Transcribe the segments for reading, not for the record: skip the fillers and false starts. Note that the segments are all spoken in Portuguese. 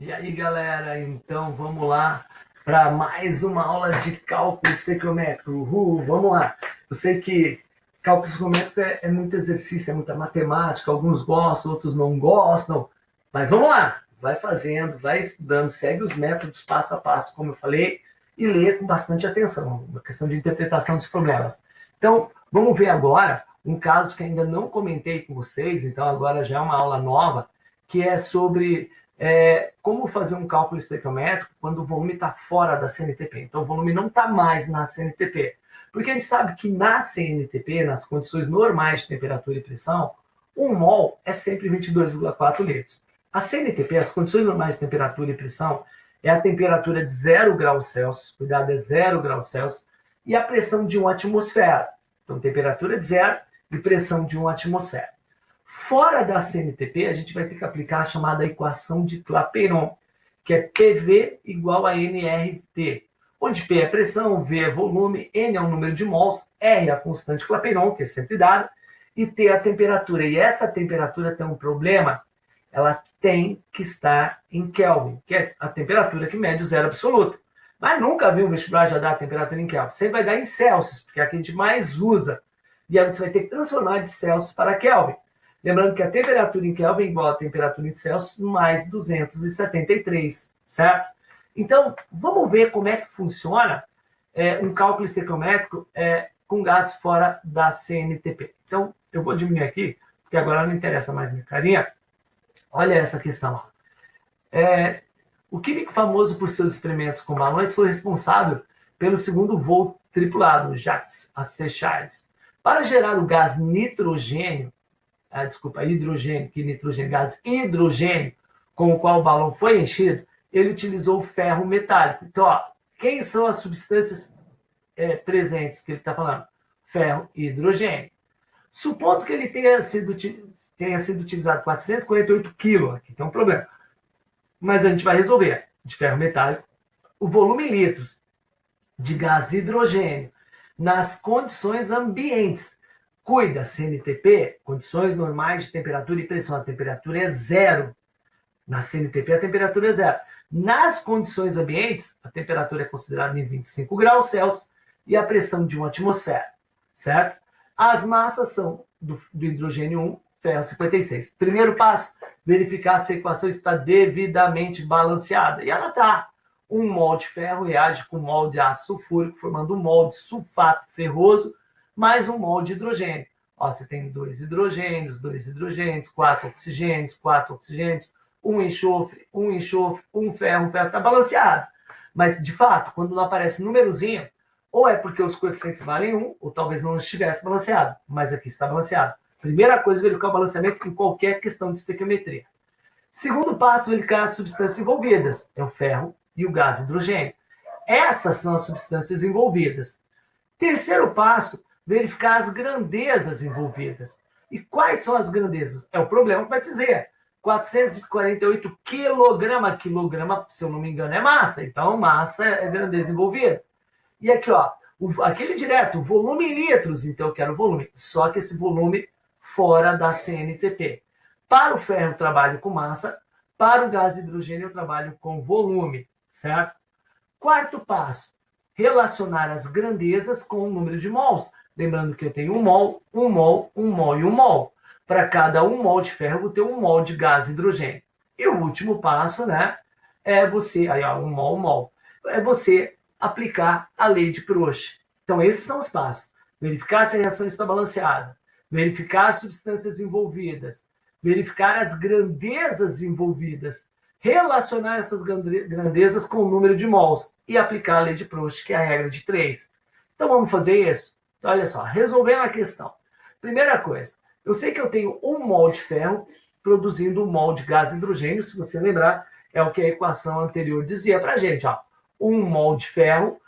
E aí, galera, então vamos lá para mais uma aula de cálculo estequiométrico. Uhul, vamos lá. Eu sei que cálculo estequiométrico é muito exercício, é muita matemática, alguns gostam, outros não gostam, mas vamos lá. Vai fazendo, vai estudando, segue os métodos passo a passo, como eu falei, e lê com bastante atenção, uma questão de interpretação dos problemas. Então, vamos ver agora um caso que ainda não comentei com vocês, então agora já é uma aula nova, que é sobre como fazer um cálculo estequiométrico quando o volume está fora da CNTP. Então, o volume não está mais na CNTP. Porque a gente sabe que na CNTP, nas condições normais de temperatura e pressão, 1 mol é sempre 22,4 litros. A CNTP, as condições normais de temperatura e pressão, é a temperatura de 0 graus Celsius, cuidado, é 0 graus Celsius, e a pressão de 1 atmosfera. Então, temperatura de 0 e pressão de 1 atmosfera. Fora da CNTP, a gente vai ter que aplicar a chamada equação de Clapeyron, que é PV igual a nRT, onde P é pressão, V é volume, N é o número de mols, R é a constante Clapeyron, que é sempre dada, e T é a temperatura. E essa temperatura tem um problema, ela tem que estar em Kelvin, que é a temperatura que mede o zero absoluto. Mas nunca vi um vestibular já dar a temperatura em Kelvin. Sempre vai dar em Celsius, porque é a que a gente mais usa. E aí você vai ter que transformar de Celsius para Kelvin. Lembrando que a temperatura em Kelvin é igual à temperatura em Celsius mais 273, certo? Então, vamos ver como é que funciona um cálculo estequiométrico com gás fora da CNTP. Então, eu vou diminuir aqui, porque agora não interessa mais minha carinha. Olha essa questão. O químico famoso por seus experimentos com balões foi responsável pelo segundo voo tripulado, Jacques Achard. Para gerar o gás nitrogênio, hidrogênio, que nitrogênio, gás hidrogênio, com o qual o balão foi enchido, ele utilizou o ferro metálico. Então, ó, quem são as substâncias presentes que ele está falando? Ferro e hidrogênio. Supondo que ele tenha sido utilizado 448 quilos, aqui tem um problema. Mas a gente vai resolver. De ferro metálico, o volume em litros de gás hidrogênio nas condições ambientes. Cuida, CNTP, condições normais de temperatura e pressão. A temperatura é zero. Na CNTP, a temperatura é zero. Nas condições ambientes, a temperatura é considerada em 25 graus Celsius e a pressão de 1 atmosfera, certo? As massas são do hidrogênio 1, ferro 56. Primeiro passo, verificar se a equação está devidamente balanceada. E ela está. 1 mol de ferro reage com 1 mol de ácido sulfúrico, formando 1 mol de sulfato ferroso, mais 1 mol de hidrogênio. Ó, você tem 2 hidrogênios, 4 oxigênios, 4 oxigênios, um enxofre, um ferro está balanceado. Mas, de fato, quando não aparece númerozinho, ou é porque os coeficientes valem 1, ou talvez não estivesse balanceado, mas aqui está balanceado. Primeira coisa, verificar o balanceamento em qualquer questão de estequiometria. Segundo passo, verificar as substâncias envolvidas, é o ferro e o gás hidrogênio. Essas são as substâncias envolvidas. Terceiro passo, verificar as grandezas envolvidas. E quais são as grandezas? É o problema que vai dizer. 448 quilograma. Quilograma, se eu não me engano, é massa. Então, massa é grandeza envolvida. E aqui, ó, aquele direto, volume em litros. Então, eu quero volume. Só que esse volume fora da CNTP. Para o ferro, eu trabalho com massa. Para o gás hidrogênio, eu trabalho com volume, certo? Quarto passo, relacionar as grandezas com o número de mols. Lembrando que eu tenho 1 mol, 1 mol, 1 mol e 1 mol. Para cada 1 mol de ferro, eu vou ter 1 mol de gás hidrogênio. E o último passo, né, é você, aí ó, 1 mol, 1 mol, é você aplicar a lei de Proust. Então, esses são os passos. Verificar se a reação está balanceada, verificar as substâncias envolvidas, verificar as grandezas envolvidas, relacionar essas grandezas com o número de mols e aplicar a lei de Proust, que é a regra de 3. Então, vamos fazer isso? Então, olha só, resolvendo a questão. Primeira coisa, eu sei que eu tenho 1 mol de ferro produzindo 1 mol de gás hidrogênio, se você lembrar, é o que a equação anterior dizia para a gente. Ó. 1 mol de ferro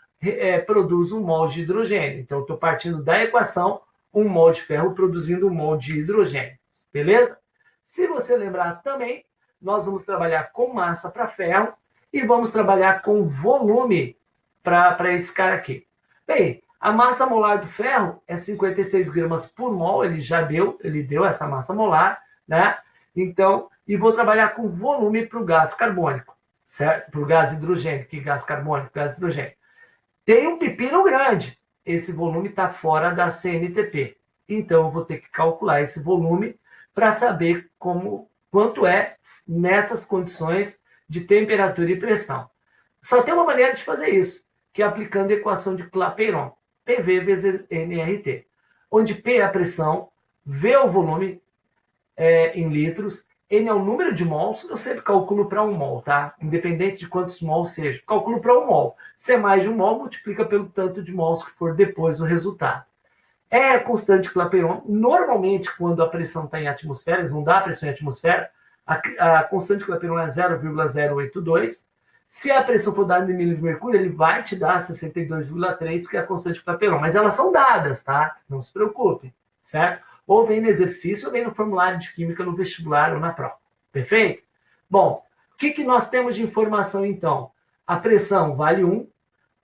produz 1 mol de hidrogênio. Então, eu estou partindo da equação 1 mol de ferro produzindo 1 mol de hidrogênio. Beleza? Se você lembrar também, nós vamos trabalhar com massa para ferro e vamos trabalhar com volume para esse cara aqui. Bem, a massa molar do ferro é 56 gramas por mol, ele deu essa massa molar, né? Então, e vou trabalhar com volume para o gás carbônico. certo? Para o gás hidrogênio, que gás carbônico, gás hidrogênio. Tem um pepino grande, esse volume está fora da CNTP. Então, eu vou ter que calcular esse volume para saber quanto é nessas condições de temperatura e pressão. Só tem uma maneira de fazer isso, que é aplicando a equação de Clapeyron, PV vezes nRT, onde P é a pressão, V é o volume em litros, N é o número de mols, eu sempre calculo para 1 mol, tá? Independente de quantos mols seja, calculo para 1 mol. Se é mais de 1 mol, multiplica pelo tanto de mols que for depois o resultado. É a constante Clapeyron. Normalmente, quando a pressão está em atmosfera, eles vão dar a pressão em atmosfera, a constante Clapeyron é 0,082. Se a pressão for dada em milímetro de mercúrio, ele vai te dar 62,3, que é a constante Clapeyron. Mas elas são dadas, tá? Não se preocupe, certo? Ou vem no exercício, ou vem no formulário de química no vestibular ou na prova. Perfeito? Bom, o que nós temos de informação, então? A pressão vale 1,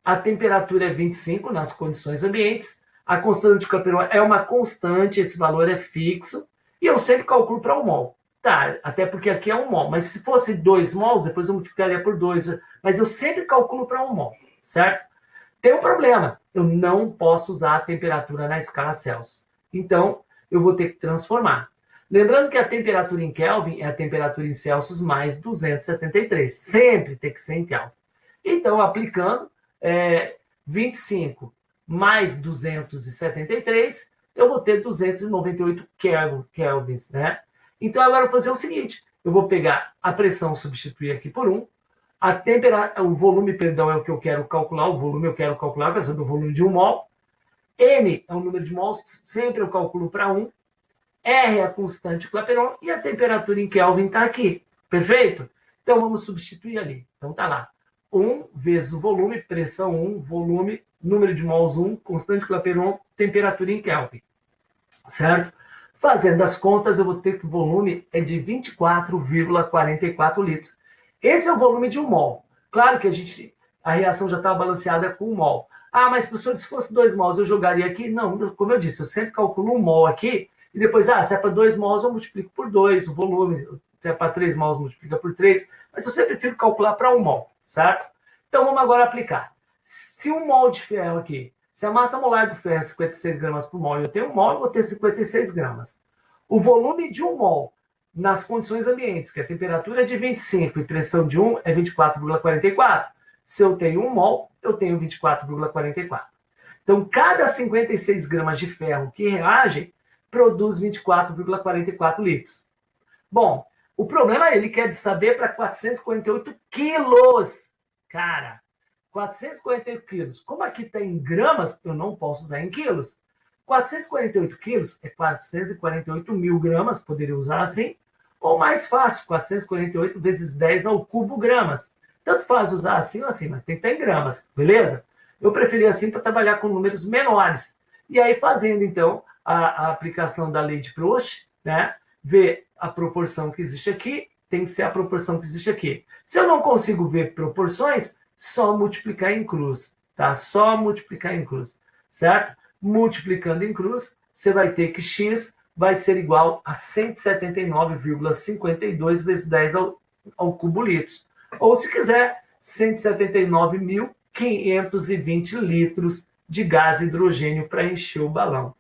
a temperatura é 25 nas condições ambientes, a constante de Clapeyron é uma constante, esse valor é fixo, e eu sempre calculo para 1 mol. Tá, até porque aqui é 1 mol, mas se fosse 2 mols, depois eu multiplicaria por 2, mas eu sempre calculo para 1 mol, certo? Tem um problema, eu não posso usar a temperatura na escala Celsius. Então, eu vou ter que transformar. Lembrando que a temperatura em Kelvin é a temperatura em Celsius mais 273. Sempre tem que ser em Kelvin. Então, aplicando 25 mais 273, eu vou ter 298 kelvins, né? Então, agora eu vou fazer o seguinte, eu vou pegar a pressão, substituir aqui por 1, o volume, perdão, é o que eu quero calcular, o volume eu quero calcular, vai ser do volume de 1 mol. N é o número de mols, sempre eu calculo para 1. R é a constante Clapeyron e a temperatura em Kelvin está aqui. Perfeito? Então, vamos substituir ali. Então, está lá. 1 vezes o volume, pressão 1, volume, número de mols 1, constante Clapeyron, temperatura em Kelvin. Certo? Fazendo as contas, eu vou ter que o volume é de 24,44 litros. Esse é o volume de 1 mol. Claro que a reação já estava balanceada com 1 mol. Ah, mas professor, se fosse 2 mols, eu jogaria aqui? Não, como eu disse, eu sempre calculo 1 mol aqui, e depois, se é para 2 mols, eu multiplico por 2 o volume. Se é para 3 mols, multiplica por 3. Mas eu sempre prefiro calcular para 1 mol, certo? Então, vamos agora aplicar. Se 1 mol de ferro aqui, se a massa molar do ferro é 56 gramas por mol e eu tenho 1 mol, eu vou ter 56 gramas. O volume de 1 mol nas condições ambientes, que a temperatura é de 25 e pressão de 1 é 24,44. Se eu tenho 1 mol, eu tenho 24,44. Então, cada 56 gramas de ferro que reagem produz 24,44 litros. Bom, o problema é ele quer saber para 448 quilos. Cara, 448 quilos. Como aqui está em gramas, eu não posso usar em quilos. 448 quilos é 448 mil gramas, poderia usar assim. Ou mais fácil, 448 vezes 10 ao cubo gramas. Tanto faz usar assim ou assim, mas tem que estar em gramas, beleza? Eu preferi assim para trabalhar com números menores. E aí, fazendo, então, a aplicação da lei de Proust, né? Ver a proporção que existe aqui, tem que ser a proporção que existe aqui. Se eu não consigo ver proporções, só multiplicar em cruz, tá? Só multiplicar em cruz, certo? Multiplicando em cruz, você vai ter que x vai ser igual a 179,52 vezes 10 ao cubo litros. Ou, se quiser, 179.520 litros de gás hidrogênio para encher o balão.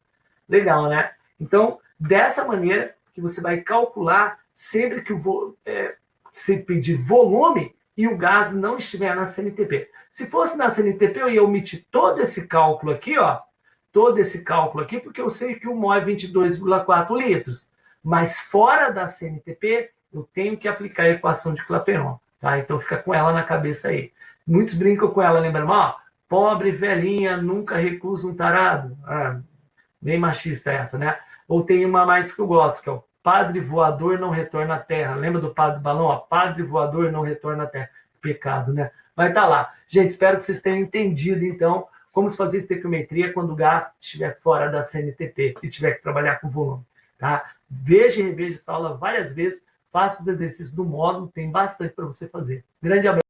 Legal, né? Então, dessa maneira que você vai calcular sempre que se pedir volume e o gás não estiver na CNTP. Se fosse na CNTP, eu ia omitir todo esse cálculo aqui, ó, porque eu sei que o mol é 22,4 litros. Mas fora da CNTP, eu tenho que aplicar a equação de Clapeyron, tá? Então fica com ela na cabeça aí. Muitos brincam com ela, lembrando, pobre velhinha nunca recusa um tarado. Bem machista essa, né? Ou tem uma mais que eu gosto, que é o padre voador não retorna à terra. Lembra do padre balão? Padre voador não retorna à terra. Pecado, né? Mas tá lá. Gente, espero que vocês tenham entendido, então, como se fazer estequiometria quando o gás estiver fora da CNTP e tiver que trabalhar com volume, tá? Veja e reveja essa aula várias vezes, faça os exercícios do módulo, tem bastante para você fazer. Grande abraço.